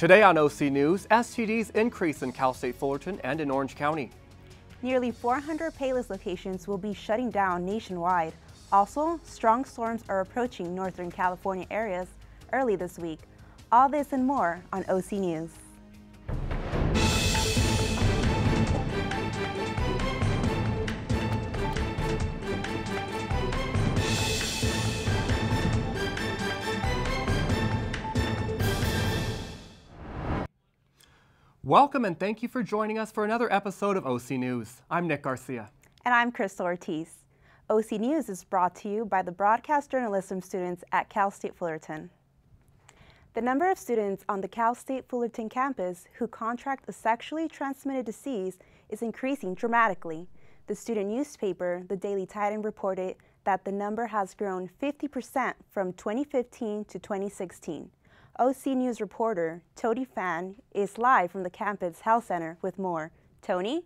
Today on OC News, STDs increase in Cal State Fullerton and in Orange County. Nearly 400 Payless locations will be shutting down nationwide. Also, strong storms are approaching Northern California areas early this week. All this and more on OC News. Welcome and thank you for joining us for another episode of OC News. I'm Nick Garcia. And I'm Crystal Ortiz. OC News is brought to you by the broadcast journalism students at Cal State Fullerton. The number of students on the Cal State Fullerton campus who contract a sexually transmitted disease is increasing dramatically. The student newspaper, the Daily Titan, reported that the number has grown 50% from 2015 to 2016. OC News reporter Tony Fan is live from the campus health center with more. Tony?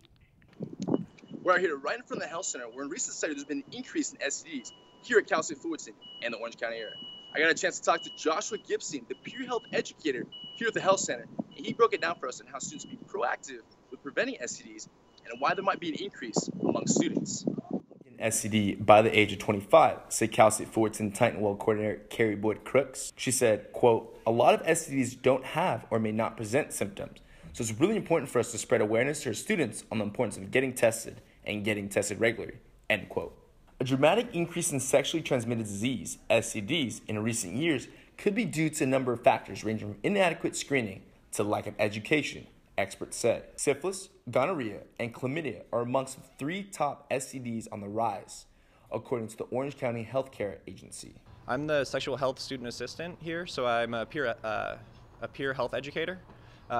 We're out here right in front of the health center where in recent studies there's been an increase in STDs here at Cal State Fullerton and the Orange County area. I got a chance to talk to Joshua Gibson, the peer health educator here at the health center, and he broke it down for us on how students be proactive with preventing STDs and why there might be an increase among students. STD by the age of 25, said Cal State Fullerton Titan Well coordinator Carrie Boyd Crooks. She said, quote, "A lot of STDs don't have or may not present symptoms, so it's really important for us to spread awareness to our students on the importance of getting tested and getting tested regularly," end quote. A dramatic increase in sexually transmitted disease, STDs, in recent years could be due to a number of factors ranging from inadequate screening to lack of education, experts said. Syphilis, gonorrhea, and chlamydia are amongst the 3 top STDs on the rise, according to the Orange County Healthcare Agency. I'm the sexual health student assistant here, so I'm a peer health educator.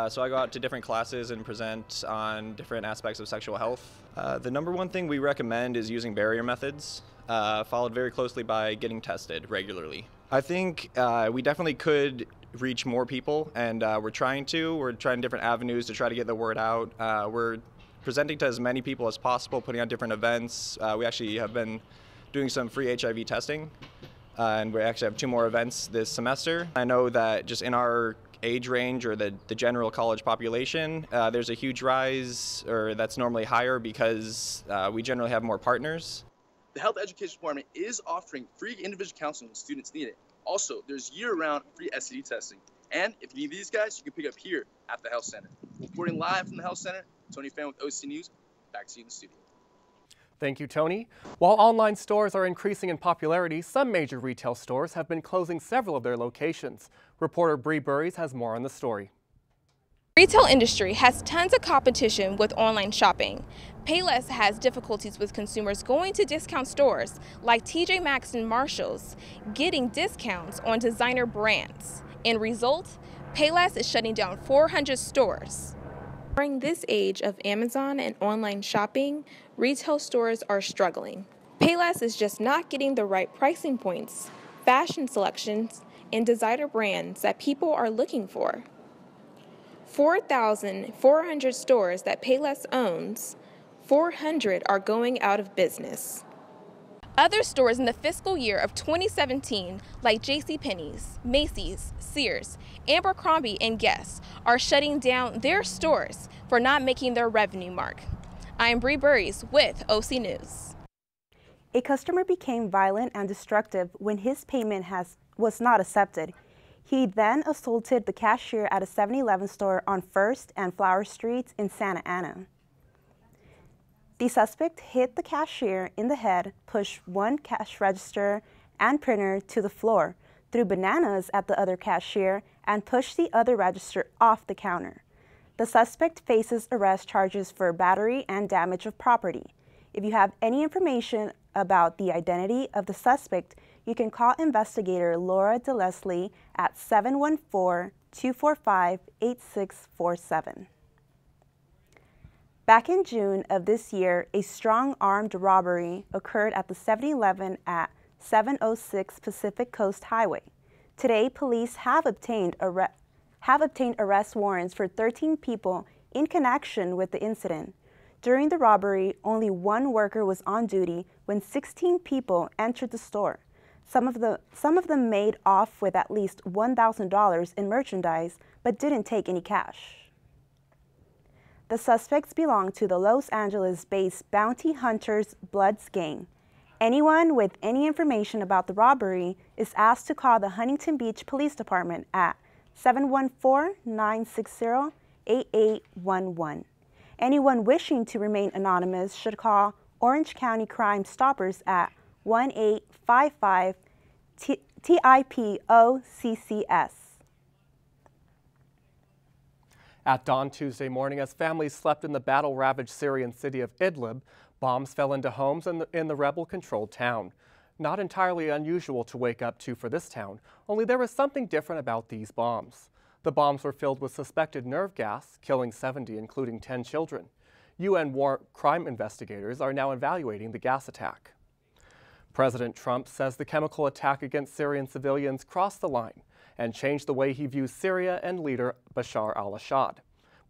So I go out to different classes and present on different aspects of sexual health. The number one thing we recommend is using barrier methods, followed very closely by getting tested regularly. I think we definitely could reach more people, and we're trying different avenues to try to get the word out. We're presenting to as many people as possible, putting on different events. We actually have been doing some free HIV testing, and we actually have 2 more events this semester. I know that just in our age range or the general college population, there's a huge rise, or that's normally higher because we generally have more partners. The health education department is offering free individual counseling when students need it. Also, there's year-round free STD testing. And if you need these guys, you can pick up here at the health center. Reporting live from the health center, Tony Fan with OC News. Back to you in the studio. Thank you, Tony. While online stores are increasing in popularity, some major retail stores have been closing several of their locations. Reporter Bree Burries has more on the story. Retail industry has tons of competition with online shopping. Payless has difficulties with consumers going to discount stores like TJ Maxx and Marshall's, getting discounts on designer brands. In result, Payless is shutting down 400 stores. During this age of Amazon and online shopping, retail stores are struggling. Payless is just not getting the right pricing points, fashion selections, and designer brands that people are looking for. 4,400 stores that Payless owns, 400 are going out of business. Other stores in the fiscal year of 2017, like JCPenney's, Macy's, Sears, Abercrombie, and Guess, are shutting down their stores for not making their revenue mark. I am Bree Burries with OC News. A customer became violent and destructive when his payment was not accepted. He then assaulted the cashier at a 7-Eleven store on 1st and Flower Streets in Santa Ana. The suspect hit the cashier in the head, pushed one cash register and printer to the floor, threw bananas at the other cashier, and pushed the other register off the counter. The suspect faces arrest charges for battery and damage of property. If you have any information about the identity of the suspect, you can call investigator Laura DeLeslie at 714-245-8647. Back in June of this year, a strong armed robbery occurred at the 7-Eleven at 706 Pacific Coast Highway. Today, police have obtained arrest warrants for 13 people in connection with the incident. During the robbery, only one worker was on duty when 16 people entered the store. Some of them made off with at least $1,000 in merchandise, but didn't take any cash. The suspects belong to the Los Angeles-based Bounty Hunters Bloods gang. Anyone with any information about the robbery is asked to call the Huntington Beach Police Department at 714-960-8811. Anyone wishing to remain anonymous should call Orange County Crime Stoppers at 1-855-TIPOCCS. At dawn Tuesday morning, as families slept in the battle-ravaged Syrian city of Idlib, bombs fell into homes in the rebel-controlled town. Not entirely unusual to wake up to for this town, only there was something different about these bombs. The bombs were filled with suspected nerve gas, killing 70, including 10 children. UN war crime investigators are now evaluating the gas attack. President Trump says the chemical attack against Syrian civilians crossed the line and changed the way he views Syria and leader Bashar al-Assad.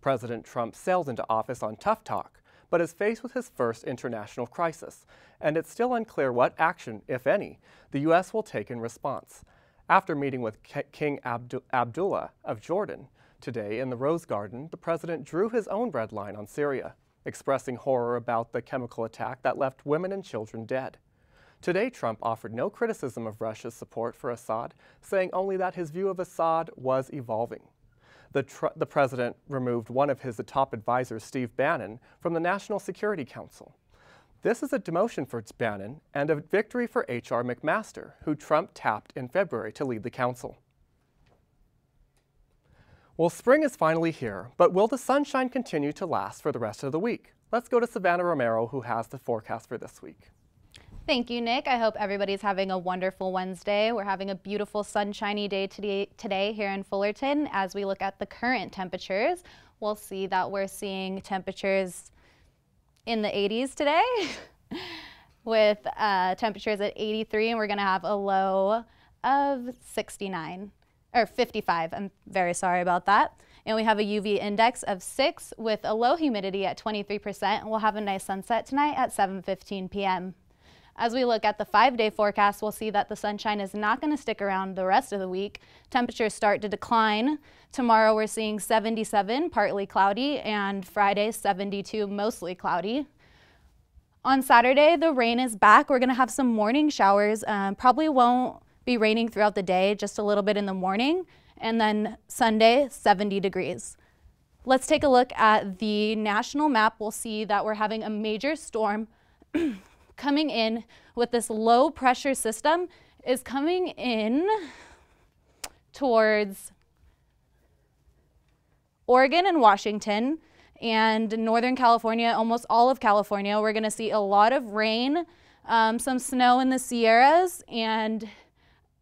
President Trump sailed into office on tough talk, but is faced with his first international crisis, and it's still unclear what action, if any, the U.S. will take in response. After meeting with King Abdullah of Jordan today in the Rose Garden, the president drew his own red line on Syria, expressing horror about the chemical attack that left women and children dead. Today, Trump offered no criticism of Russia's support for Assad, saying only that his view of Assad was evolving. The president removed one of his top advisors, Steve Bannon, from the National Security Council. This is a demotion for Bannon and a victory for H.R. McMaster, who Trump tapped in February to lead the council. Well, spring is finally here, but will the sunshine continue to last for the rest of the week? Let's go to Savannah Romero, who has the forecast for this week. Thank you, Nick. I hope everybody's having a wonderful Wednesday. We're having a beautiful sunshiny day today here in Fullerton. As we look at the current temperatures, we'll see that we're seeing temperatures in the 80s today with temperatures at 83, and we're going to have a low of 69 or 55. I'm very sorry about that. And we have a UV index of 6 with a low humidity at 23%. And we'll have a nice sunset tonight at 7:15 p.m. As we look at the 5-day forecast, we'll see that the sunshine is not going to stick around the rest of the week. Temperatures start to decline. Tomorrow we're seeing 77, partly cloudy, and Friday 72, mostly cloudy. On Saturday, the rain is back. We're going to have some morning showers. Probably won't be raining throughout the day, just a little bit in the morning. And then Sunday, 70 degrees. Let's take a look at the national map. We'll see that we're having a major storm coming in with this low pressure system is coming in towards Oregon and Washington and Northern California, almost all of California. We're going to see a lot of rain, some snow in the Sierras, and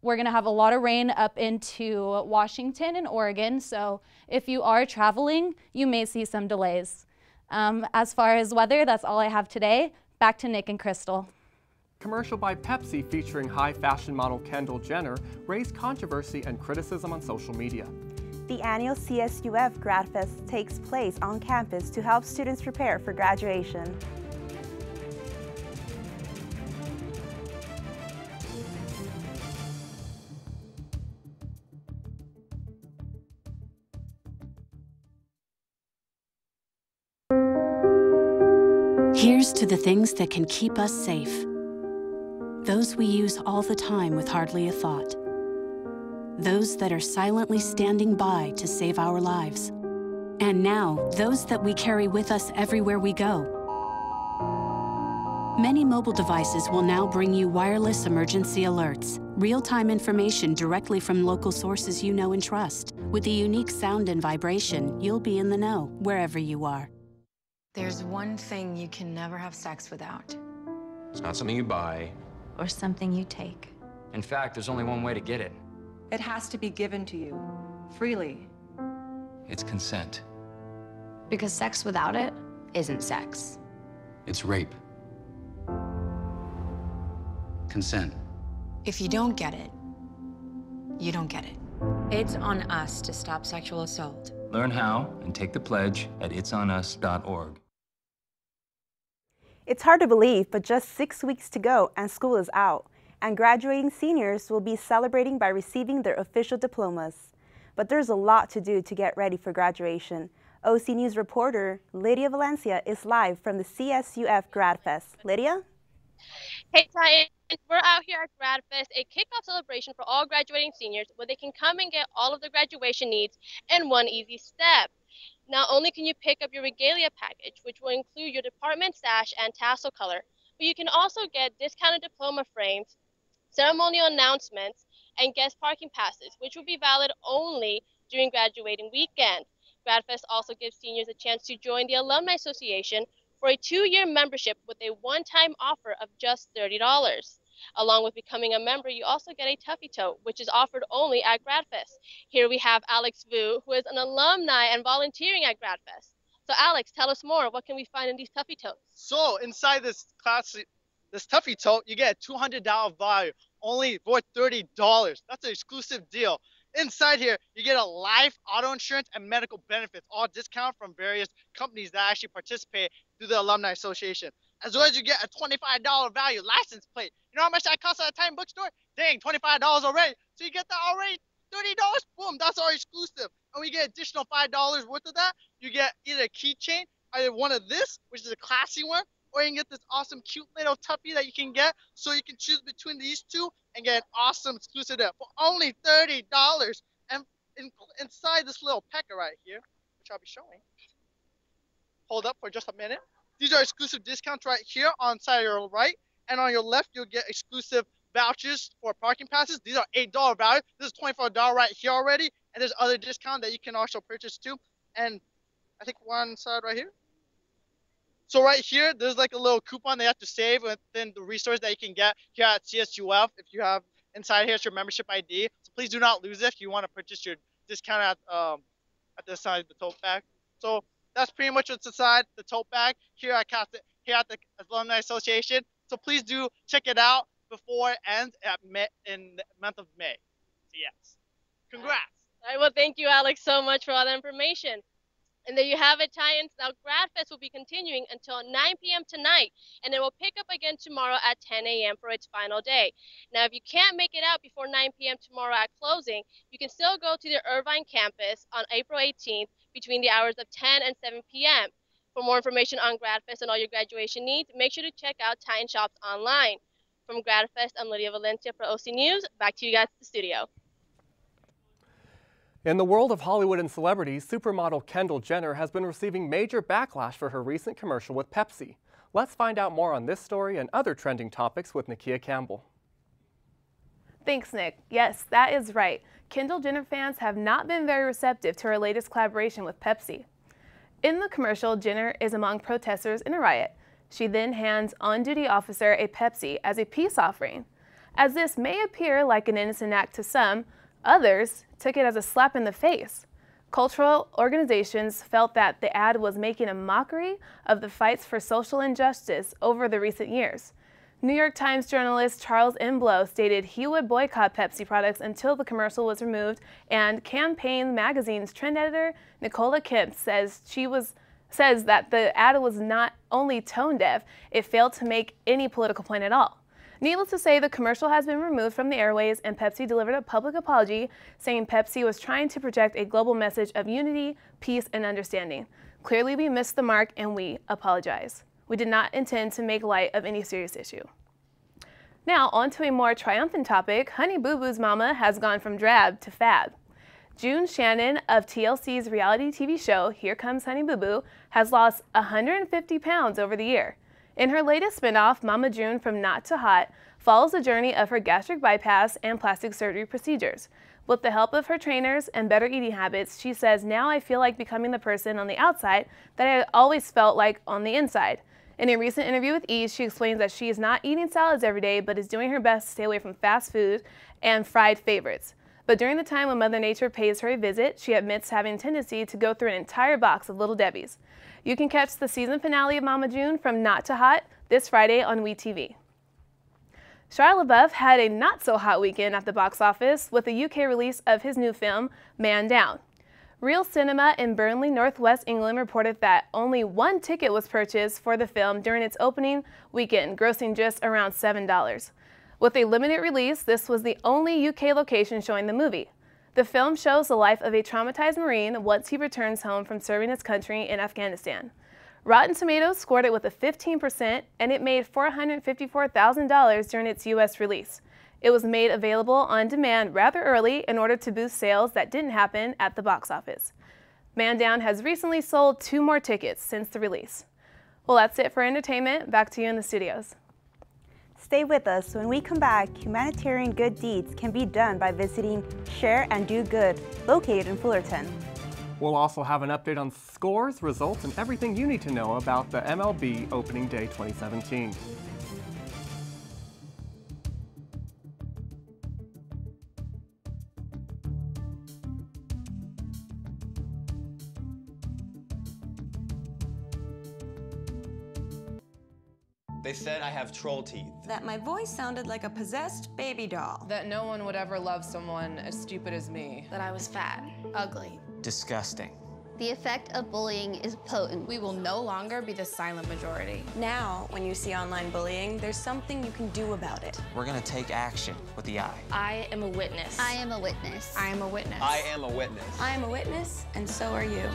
we're going to have a lot of rain up into Washington and Oregon. So if you are traveling, you may see some delays. As far as weather, that's all I have today. Back to Nick and Crystal. Commercial by Pepsi featuring high fashion model Kendall Jenner raised controversy and criticism on social media. The annual CSUF Grad Fest takes place on campus to help students prepare for graduation. Here's to the things that can keep us safe. Those we use all the time with hardly a thought. Those that are silently standing by to save our lives. And now, those that we carry with us everywhere we go. Many mobile devices will now bring you wireless emergency alerts, real-time information directly from local sources you know and trust. With the unique sound and vibration, you'll be in the know wherever you are. There's one thing you can never have sex without. It's not something you buy. Or something you take. In fact, there's only one way to get it. It has to be given to you, freely. It's consent. Because sex without it isn't sex. It's rape. Consent. If you don't get it, you don't get it. It's on us to stop sexual assault. Learn how and take the pledge at itsonus.org. It's hard to believe, but just 6 weeks to go and school is out. and graduating seniors will be celebrating by receiving their official diplomas. But there's a lot to do to get ready for graduation. OC News reporter Lydia Valencia is live from the CSUF Grad Fest. Lydia? Hey, Titan. We're out here at Grad Fest, a kickoff celebration for all graduating seniors where they can come and get all of their graduation needs in one easy step. Not only can you pick up your regalia package, which will include your department sash and tassel color, but you can also get discounted diploma frames, ceremonial announcements, and guest parking passes, which will be valid only during graduating weekend. GradFest also gives seniors a chance to join the Alumni Association for a 2-year membership with a one-time offer of just $30. Along with becoming a member, you also get a Tuffy Tote, which is offered only at GradFest. Here we have Alex Vu, who is an alumni and volunteering at GradFest. So Alex, tell us more. What can we find in these Tuffy Totes? So inside this Tuffy Tote, you get a $200 value, only for $30. That's an exclusive deal. Inside here, you get a life, auto insurance, and medical benefits, all discounted from various companies that actually participate through the Alumni Association. As well as you get a $25 value license plate. You know how much that costs at a Titan bookstore? Dang, $25 already. So you get that already, $30, boom, that's our exclusive. And we get additional $5 worth of that. You get either a keychain, either one of this, which is a classy one, or you can get this awesome, cute little tuppy that you can get. So you can choose between these two and get an awesome exclusive deal for only $30. And inside this little packet right here, which I'll be showing, hold up for just a minute. These are exclusive discounts right here on side of your right. And on your left, you'll get exclusive vouchers for parking passes. These are $8 value. This is $24 right here already. And there's other discount that you can also purchase too. And I think one side right here. So right here, there's like a little coupon they have to save within the resource that you can get here at CSUF. If you have inside here, it's your membership ID. So please do not lose it if you want to purchase your discount at the side of the tote bag. So that's pretty much what's inside the tote bag here at the Alumni Association. So please do check it out before it ends in the month of May. So yes, congrats. All right, well, thank you, Alex, so much for all the information. And there you have it, Titans. Now, GradFest will be continuing until 9 p.m. tonight, and it will pick up again tomorrow at 10 a.m. for its final day. Now, if you can't make it out before 9 p.m. tomorrow at closing, you can still go to the Irvine campus on April 18th between the hours of 10 and 7 p.m. For more information on GradFest and all your graduation needs, make sure to check out Titan Shops online. From GradFest, I'm Lydia Valencia for OC News. Back to you guys at the studio. In the world of Hollywood and celebrities, supermodel Kendall Jenner has been receiving major backlash for her recent commercial with Pepsi. Let's find out more on this story and other trending topics with Nakia Campbell. Thanks, Nick. Yes, that is right. Kendall Jenner fans have not been very receptive to her latest collaboration with Pepsi. In the commercial, Jenner is among protesters in a riot. She then hands on-duty officer a Pepsi as a peace offering. As this may appear like an innocent act to some, others took it as a slap in the face. Cultural organizations felt that the ad was making a mockery of the fights for social injustice over the recent years. New York Times journalist Charles Imblow stated he would boycott Pepsi products until the commercial was removed, and Campaign magazine's trend editor Nicola Kemp says that the ad was not only tone deaf, it failed to make any political point at all. Needless to say, the commercial has been removed from the airways, and Pepsi delivered a public apology, saying Pepsi was trying to project a global message of unity, peace, and understanding. Clearly, we missed the mark, and we apologize. We did not intend to make light of any serious issue. Now, on to a more triumphant topic. Honey Boo Boo's mama has gone from drab to fab. June Shannon of TLC's reality TV show Here Comes Honey Boo Boo has lost 150 pounds over the year. In her latest spinoff, Mama June from Not to Hot follows the journey of her gastric bypass and plastic surgery procedures. With the help of her trainers and better eating habits, she says, "Now I feel like becoming the person on the outside that I always felt like on the inside." In a recent interview with E! She explains that she is not eating salads every day, but is doing her best to stay away from fast food and fried favorites. But during the time when Mother Nature pays her a visit, she admits having a tendency to go through an entire box of Little Debbie's. You can catch the season finale of Mama June from Not to Hot this Friday on WeTV. Shia LaBeouf had a not-so-hot weekend at the box office with the UK release of his new film, Man Down. Real Cinema in Burnley, Northwest England reported that only one ticket was purchased for the film during its opening weekend, grossing just around $7. With a limited release, this was the only UK location showing the movie. The film shows the life of a traumatized Marine once he returns home from serving his country in Afghanistan. Rotten Tomatoes scored it with a 15%, and it made $454,000 during its US release. It was made available on demand rather early in order to boost sales that didn't happen at the box office. Man Down has recently sold 2 more tickets since the release. Well, that's it for entertainment. Back to you in the studios. Stay with us. When we come back, humanitarian good deeds can be done by visiting Share and Do Good, located in Fullerton. We'll also have an update on scores, results, and everything you need to know about the MLB Opening Day 2017. They said I have troll teeth. That my voice sounded like a possessed baby doll. That no one would ever love someone as stupid as me. That I was fat, ugly. Disgusting. The effect of bullying is potent. We will no longer be the silent majority. Now, when you see online bullying, there's something you can do about it. We're gonna take action with the I. I am a witness. I am a witness. I am a witness. I am a witness. I am a witness, and so are you.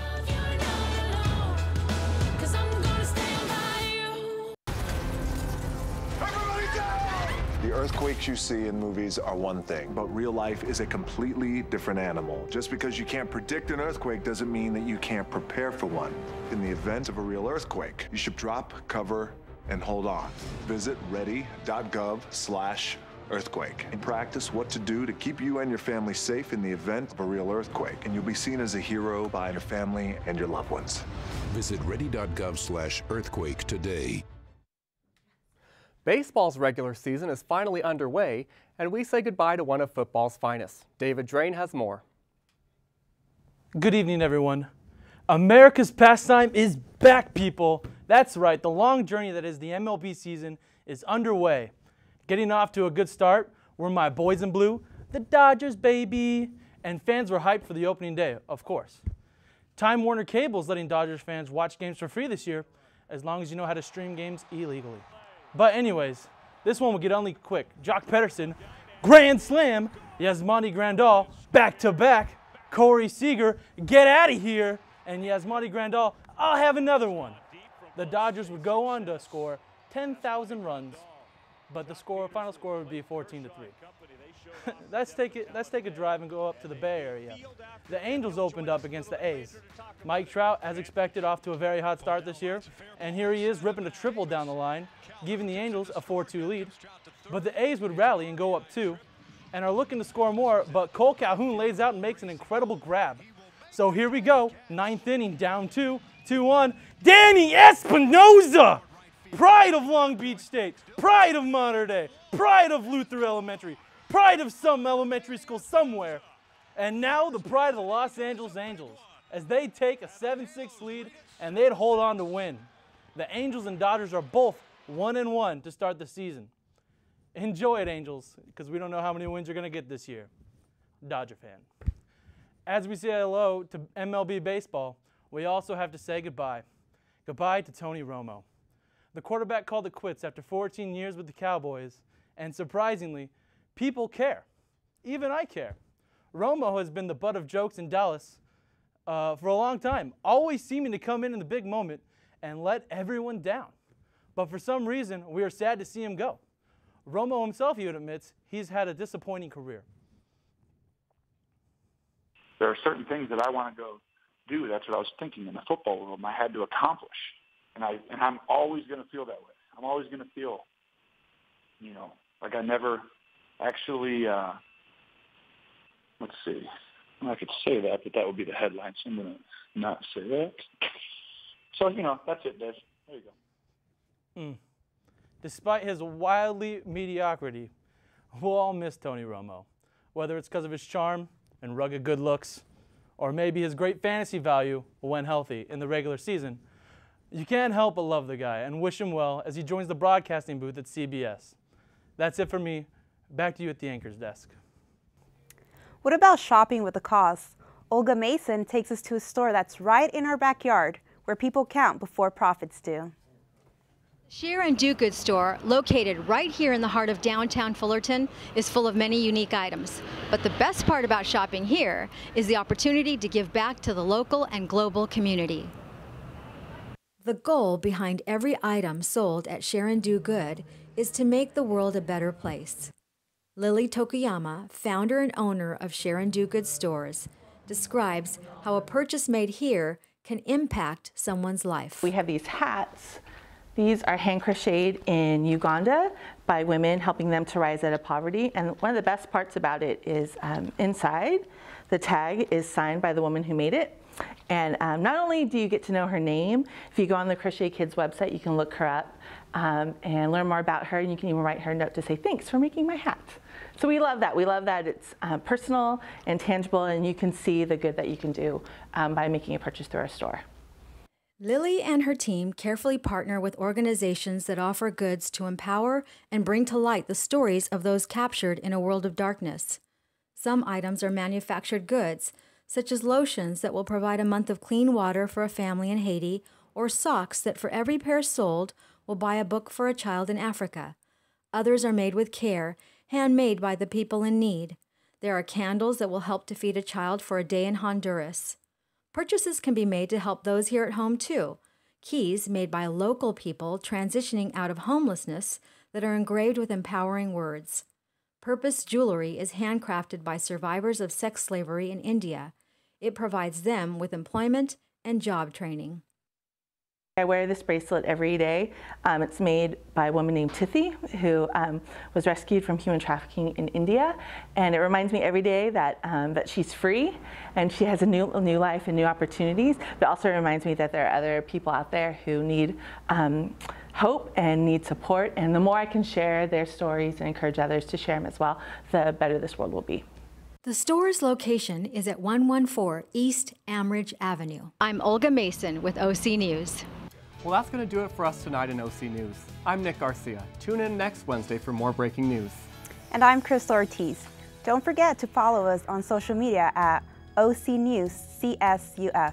The earthquakes you see in movies are one thing, but real life is a completely different animal. Just because you can't predict an earthquake doesn't mean that you can't prepare for one. In the event of a real earthquake, you should drop, cover, and hold on. Visit ready.gov/earthquake and practice what to do to keep you and your family safe in the event of a real earthquake. And you'll be seen as a hero by your family and your loved ones. Visit ready.gov/earthquake today. Baseball's regular season is finally underway, and we say goodbye to one of football's finest. David Drain has more. Good evening, everyone. America's pastime is back, people. That's right, the long journey that is the MLB season is underway. Getting off to a good start were my boys in blue, the Dodgers, baby, and fans were hyped for the opening day, of course. Time Warner Cable is letting Dodgers fans watch games for free this year, as long as you know how to stream games illegally. But anyways, this one will get only quick. Jock Pederson, grand slam. Yasmani Grandal, back-to-back. Corey Seager, get out of here. And Yasmani Grandal, I'll have another one. The Dodgers would go on to score 10,000 runs, but the final score would be 14-3. Let's take a drive and go up to the Bay Area. The Angels opened up against the A's. Mike Trout, as expected, off to a very hot start this year, and here he is ripping a triple down the line, giving the Angels a 4-2 lead. But the A's would rally and go up 2, and are looking to score more, but Cole Calhoun lays out and makes an incredible grab. So here we go, 9th inning, down 2, 2-1. Danny Espinosa! Pride of Long Beach State, pride of Mater Dei, pride of Luther Elementary, pride of some elementary school somewhere. And now the pride of the Los Angeles Angels, as they take a 7-6 lead and they'd hold on to win. The Angels and Dodgers are both 1-1 to start the season. Enjoy it, Angels, because we don't know how many wins you're going to get this year. Dodger fan. As we say hello to MLB baseball, we also have to say goodbye. Goodbye to Tony Romo. The quarterback called it quits after 14 years with the Cowboys, and surprisingly, people care. Even I care. Romo has been the butt of jokes in Dallas for a long time, always seeming to come in the big moment and let everyone down. But for some reason, we are sad to see him go. Romo himself even admits he's had a disappointing career. There are certain things that I want to go do. That's what I was thinking in the football world, and I had to accomplish. And I'm always going to feel that way. I'm always going to feel, like I never actually, let's see. I could say that, but that would be the headline, so I'm going to not say that. So, that's it, Des. There you go. Despite his wildly mediocrity, we'll all miss Tony Romo, whether it's because of his charm and rugged good looks, or maybe his great fantasy value when healthy in the regular season. You can't help but love the guy and wish him well as he joins the broadcasting booth at CBS. That's it for me. Back to you at the anchor's desk. What about shopping with a cause? Olga Mason takes us to a store that's right in our backyard, where people count before profits do. Sharon Do Good store, located right here in the heart of downtown Fullerton, is full of many unique items. But the best part about shopping here is the opportunity to give back to the local and global community. The goal behind every item sold at Sharon Do Good is to make the world a better place. Lily Tokuyama, founder and owner of Sharon Do Good stores, describes how a purchase made here can impact someone's life. We have these hats. These are hand crocheted in Uganda by women, helping them to rise out of poverty. And one of the best parts about it is inside, the tag is signed by the woman who made it. And not only do you get to know her name, if you go on the Crochet Kids website, you can look her up and learn more about her, and you can even write her a note to say, thanks for making my hat. So we love that. We love that it's personal and tangible, and you can see the good that you can do by making a purchase through our store. Lily and her team carefully partner with organizations that offer goods to empower and bring to light the stories of those captured in a world of darkness. Some items are manufactured goods, such as lotions that will provide a month of clean water for a family in Haiti, or socks that for every pair sold will buy a book for a child in Africa. Others are made with care, handmade by the people in need. There are candles that will help to feed a child for a day in Honduras. Purchases can be made to help those here at home, too. Keys made by local people transitioning out of homelessness that are engraved with empowering words. Purpose jewelry is handcrafted by survivors of sex slavery in India. It provides them with employment and job training. I wear this bracelet every day. It's made by a woman named Tithi, who was rescued from human trafficking in India, and it reminds me every day that that she's free and she has a new life and new opportunities. But also reminds me that there are other people out there who need hope and need support. And the more I can share their stories and encourage others to share them as well, the better this world will be. The store's location is at 114 East Amridge Avenue. I'm Olga Mason with OC News. Well, that's going to do it for us tonight in OC News. I'm Nick Garcia. Tune in next Wednesday for more breaking news. And I'm Crystal Ortiz. Don't forget to follow us on social media at OC News CSUF.